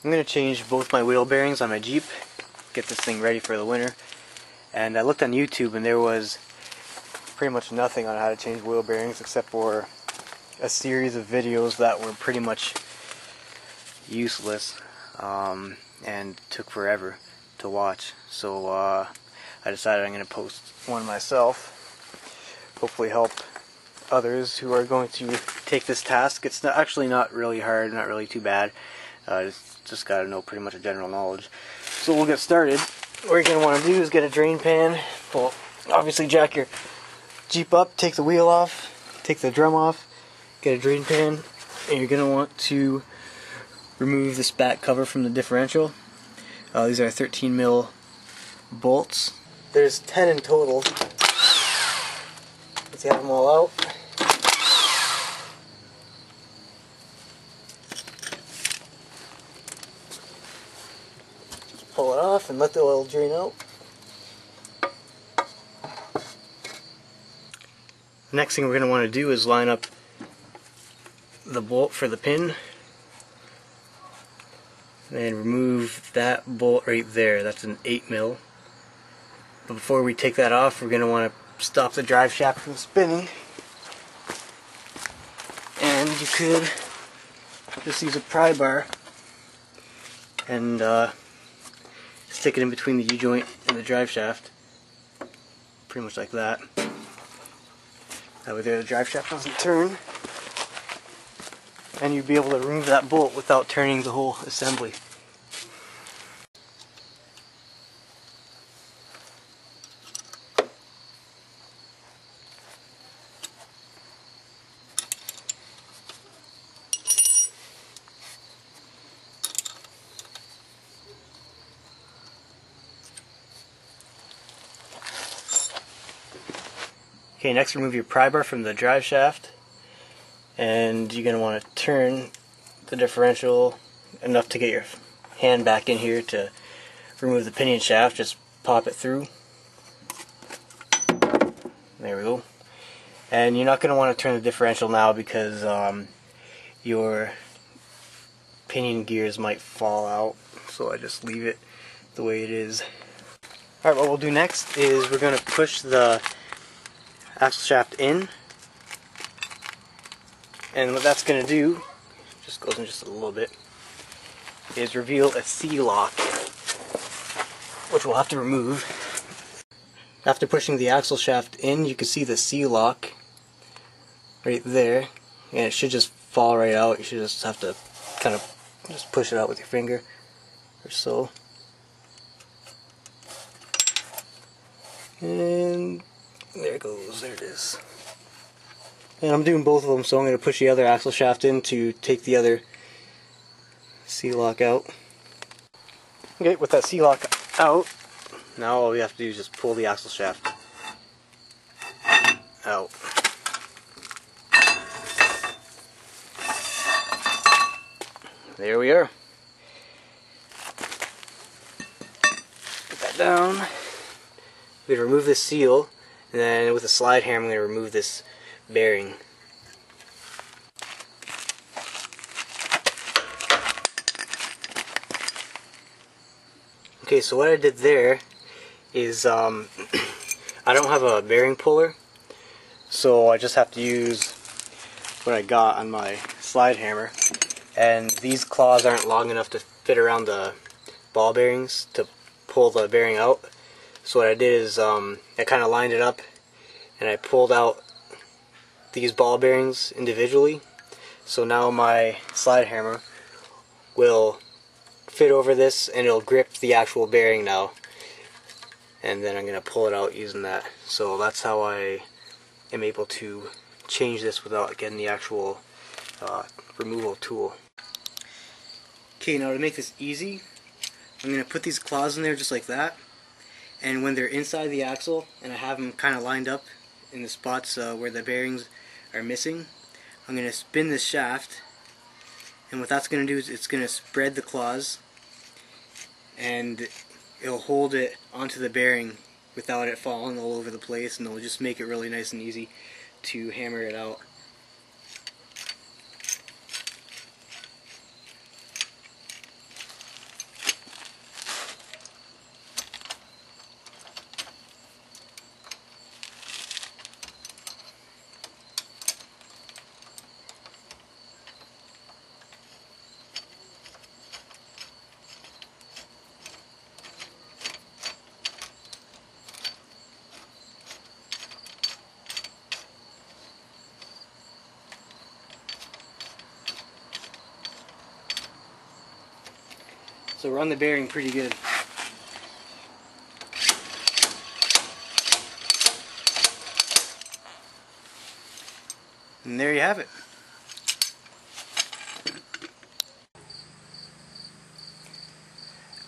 I'm going to change both my wheel bearings on my Jeep, get this thing ready for the winter. And I looked on YouTube and there was pretty much nothing on how to change wheel bearings except for a series of videos that were pretty much useless and took forever to watch. So I decided I'm going to post one myself, hopefully help others who are going to take this task. It's actually not really hard, not really too bad. Just got to know pretty much a general knowledge. So we'll get started. What you're going to want to do is get a drain pan. Well, obviously jack your Jeep up, take the wheel off, take the drum off, get a drain pan, and you're going to want to remove this back cover from the differential. These are 13 mil bolts. There's 10 in total. Let's have them all out. Pull it off and let the oil drain out. The next thing we're going to want to do is line up the bolt for the pin. And remove that bolt right there. That's an 8 mil. But before we take that off, we're going to want to stop the drive shaft from spinning. And you could just use a pry bar and stick it in between the U-joint and the drive shaft. Pretty much like that. That way there the drive shaft doesn't turn. And you'd be able to remove that bolt without turning the whole assembly. Okay, next remove your pry bar from the drive shaft, and you're going to want to turn the differential enough to get your hand back in here to remove the pinion shaft. Just pop it through. There we go. And you're not going to want to turn the differential now because your pinion gears might fall out, so I just leave it the way it is. Alright, what we'll do next is we're going to push the axle shaft in, and what that's going to do, just goes in just a little bit, is reveal a C-lock, which we'll have to remove. After pushing the axle shaft in, you can see the C-lock right there, and it should just fall right out. You should just have to kind of just push it out with your finger or so. And there it goes, there it is. And I'm doing both of them, so I'm going to push the other axle shaft in to take the other C-lock out. Okay, with that C-lock out, now all we have to do is just pull the axle shaft out. There we are. Put that down. We're going to remove this seal. And then with a slide hammer, I'm going to remove this bearing. Okay, so what I did there is I don't have a bearing puller, so I just have to use what I got on my slide hammer. And these claws aren't long enough to fit around the ball bearings to pull the bearing out. So what I did is I kind of lined it up and I pulled out these ball bearings individually. So now my slide hammer will fit over this and it'll grip the actual bearing now. And then I'm going to pull it out using that. So that's how I am able to change this without getting the actual removal tool. Okay, now to make this easy, I'm going to put these claws in there just like that. And when they're inside the axle, and I have them kind of lined up in the spots where the bearings are missing, I'm going to spin this shaft, and what that's going to do is it's going to spread the claws, and it'll hold it onto the bearing without it falling all over the place, and it'll just make it really nice and easy to hammer it out. So run the bearing pretty good. And there you have it.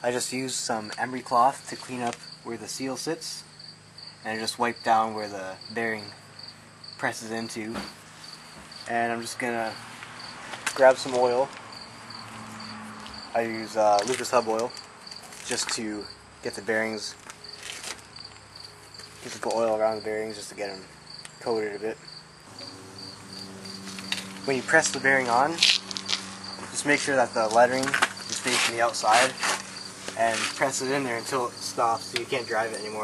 I just used some emery cloth to clean up where the seal sits, and I just wiped down where the bearing presses into. And I'm just gonna grab some oil. I use Lucas Hub oil just to get the bearings, just to put oil around the bearings just to get them coated a bit. When you press the bearing on, just make sure that the lettering is facing the outside and press it in there until it stops so you can't drive it anymore.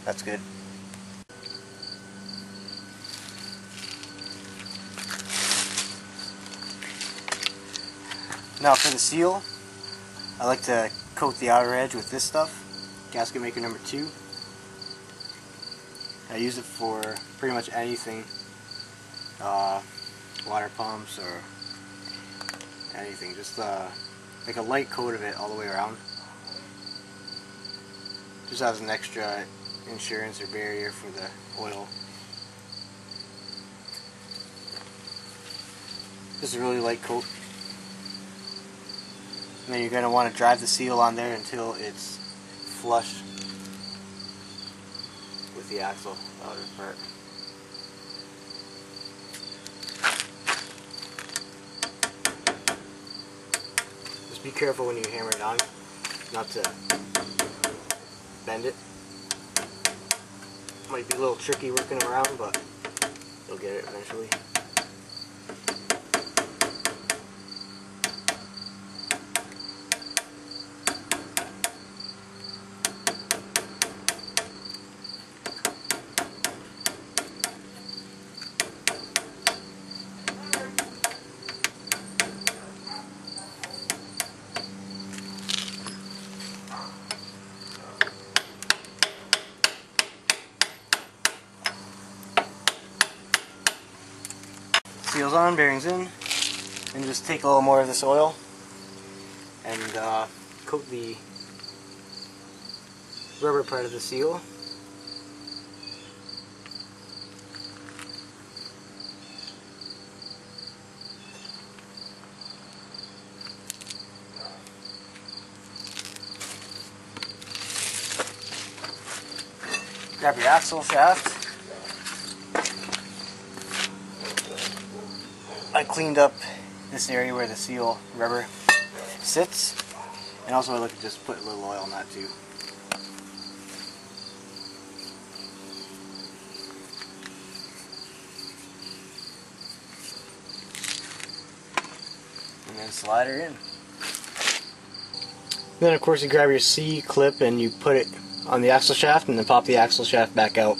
That's good. Now for the seal, I like to coat the outer edge with this stuff, gasket maker number 2. I use it for pretty much anything, water pumps or anything, just like a light coat of it all the way around. Just as an extra insurance or barrier for the oil. Just a really light coat. And then you're going to want to drive the seal on there until it's flush with the axle, the outer part. Just be careful when you hammer it on, not to bend it. Might be a little tricky working around, but you'll get it eventually. Seals on, bearings in, and just take a little more of this oil and coat the rubber part of the seal. Grab your axle shaft. I cleaned up this area where the seal rubber sits, and also I like to just put a little oil on that too. And then slide her in. Then of course you grab your C clip and you put it on the axle shaft and then pop the axle shaft back out.